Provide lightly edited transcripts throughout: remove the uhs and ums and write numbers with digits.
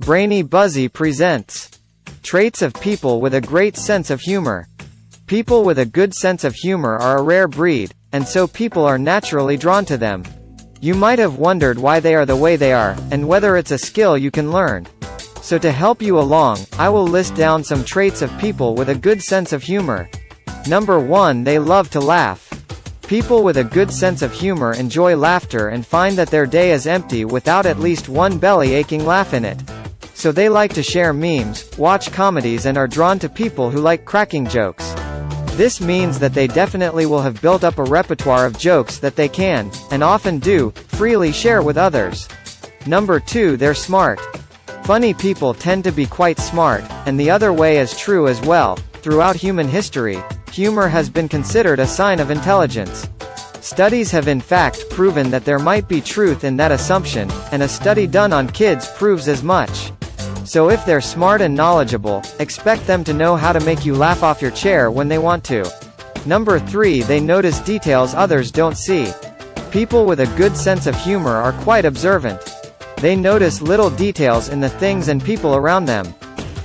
Brainy Buzzy presents Traits of People with a Great Sense of Humor. People with a good sense of humor are a rare breed, and so people are naturally drawn to them. You might have wondered why they are the way they are, and whether it's a skill you can learn. So to help you along, I will list down some traits of people with a good sense of humor. Number 1. They love to laugh. People with a good sense of humor enjoy laughter and find that their day is empty without at least one belly-aching laugh in it. So they like to share memes, watch comedies, and are drawn to people who like cracking jokes. This means that they definitely will have built up a repertoire of jokes that they can, and often do, freely share with others. Number 2. They're smart. Funny people tend to be quite smart, and the other way is true as well. Throughout human history, humor has been considered a sign of intelligence. Studies have in fact proven that there might be truth in that assumption, and a study done on kids proves as much. So if they're smart and knowledgeable, expect them to know how to make you laugh off your chair when they want to. Number 3. They notice details others don't see. People with a good sense of humor are quite observant. They notice little details in the things and people around them.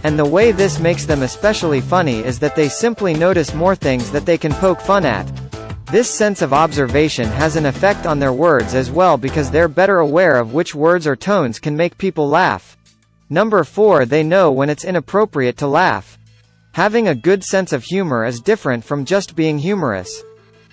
And the way this makes them especially funny is that they simply notice more things that they can poke fun at. This sense of observation has an effect on their words as well, because they're better aware of which words or tones can make people laugh. Number 4. They know when it's inappropriate to laugh. Having a good sense of humor is different from just being humorous.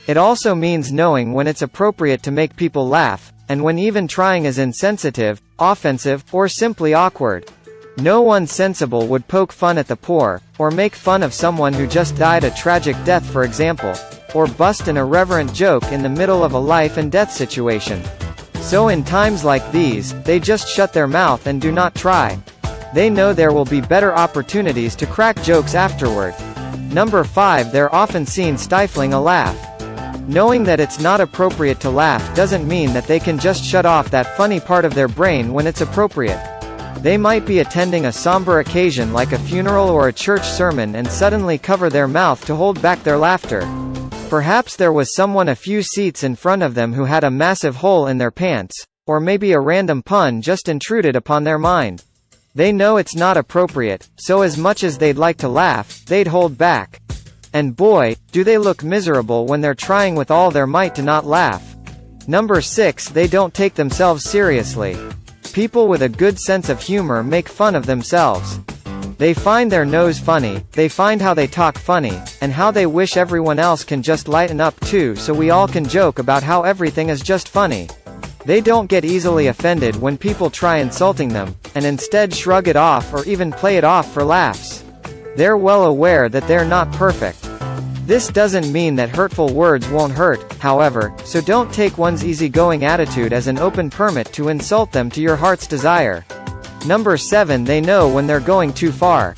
It also means knowing when it's appropriate to make people laugh, and when even trying is insensitive, offensive, or simply awkward. No one sensible would poke fun at the poor, or make fun of someone who just died a tragic death, for example, or bust an irreverent joke in the middle of a life and death situation. So in times like these, they just shut their mouth and do not try. They know there will be better opportunities to crack jokes afterward. Number 5. They're often seen stifling a laugh. Knowing that it's not appropriate to laugh doesn't mean that they can just shut off that funny part of their brain when it's appropriate. They might be attending a somber occasion like a funeral or a church sermon and suddenly cover their mouth to hold back their laughter. Perhaps there was someone a few seats in front of them who had a massive hole in their pants, or maybe a random pun just intruded upon their mind. They know it's not appropriate, so as much as they'd like to laugh, they'd hold back. And boy, do they look miserable when they're trying with all their might to not laugh. Number 6. They don't take themselves seriously. People with a good sense of humor make fun of themselves. They find their nose funny, they find how they talk funny, and how they wish everyone else can just lighten up too, so we all can joke about how everything is just funny. They don't get easily offended when people try insulting them, and instead shrug it off or even play it off for laughs. They're well aware that they're not perfect. This doesn't mean that hurtful words won't hurt, however, so don't take one's easygoing attitude as an open permit to insult them to your heart's desire. Number 7. They know when they're going too far.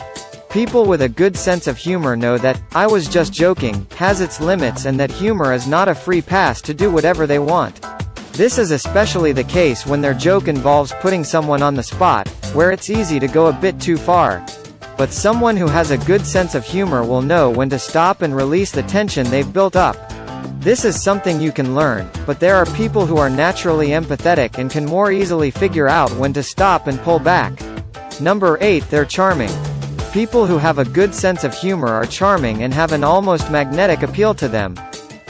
People with a good sense of humor know that "I was just joking" has its limits, and that humor is not a free pass to do whatever they want. This is especially the case when their joke involves putting someone on the spot, where it's easy to go a bit too far. But someone who has a good sense of humor will know when to stop and release the tension they've built up. This is something you can learn, but there are people who are naturally empathetic and can more easily figure out when to stop and pull back. Number 8. They're charming. People who have a good sense of humor are charming and have an almost magnetic appeal to them.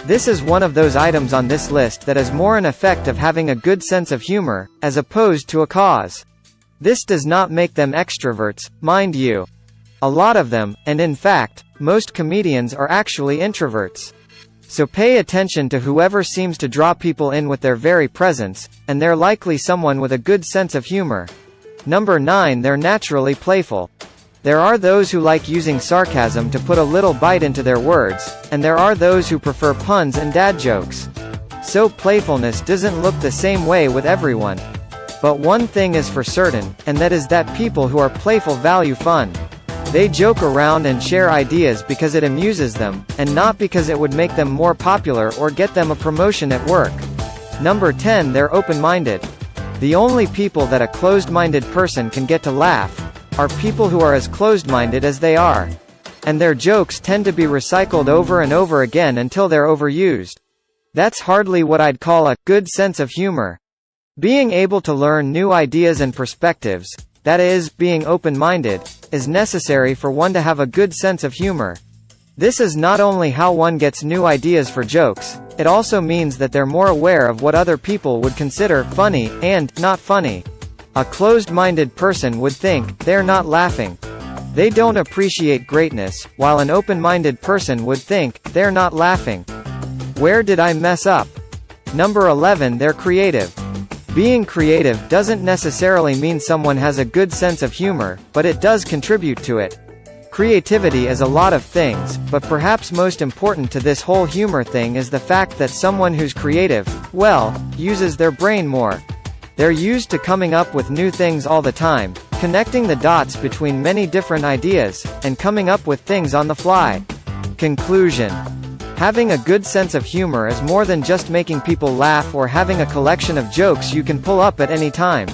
This is one of those items on this list that is more an effect of having a good sense of humor, as opposed to a cause. This does not make them extroverts, mind you. A lot of them, and in fact, most comedians are actually introverts. So pay attention to whoever seems to draw people in with their very presence, and they're likely someone with a good sense of humor. Number 9. They're naturally playful. There are those who like using sarcasm to put a little bite into their words, and there are those who prefer puns and dad jokes. So playfulness doesn't look the same way with everyone. But one thing is for certain, and that is that people who are playful value fun. They joke around and share ideas because it amuses them, and not because it would make them more popular or get them a promotion at work. Number 10. They're open-minded. The only people that a closed-minded person can get to laugh are people who are as closed-minded as they are. And their jokes tend to be recycled over and over again until they're overused. That's hardly what I'd call a good sense of humor. Being able to learn new ideas and perspectives, that is, being open-minded, is necessary for one to have a good sense of humor. This is not only how one gets new ideas for jokes, it also means that they're more aware of what other people would consider funny, and not funny. A closed-minded person would think, they're not laughing. They don't appreciate greatness, while an open-minded person would think, they're not laughing. Where did I mess up? Number 11. They're creative. Being creative doesn't necessarily mean someone has a good sense of humor, but it does contribute to it. Creativity is a lot of things, but perhaps most important to this whole humor thing is the fact that someone who's creative, well, uses their brain more. They're used to coming up with new things all the time, connecting the dots between many different ideas, and coming up with things on the fly. Conclusion. Having a good sense of humor is more than just making people laugh or having a collection of jokes you can pull up at any time.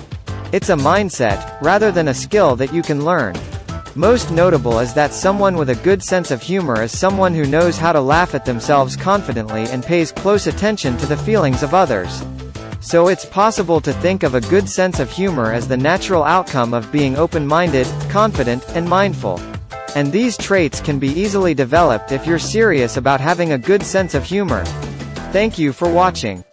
It's a mindset, rather than a skill that you can learn. Most notable is that someone with a good sense of humor is someone who knows how to laugh at themselves confidently and pays close attention to the feelings of others. So it's possible to think of a good sense of humor as the natural outcome of being open-minded, confident, and mindful. And these traits can be easily developed if you're serious about having a good sense of humor. Thank you for watching.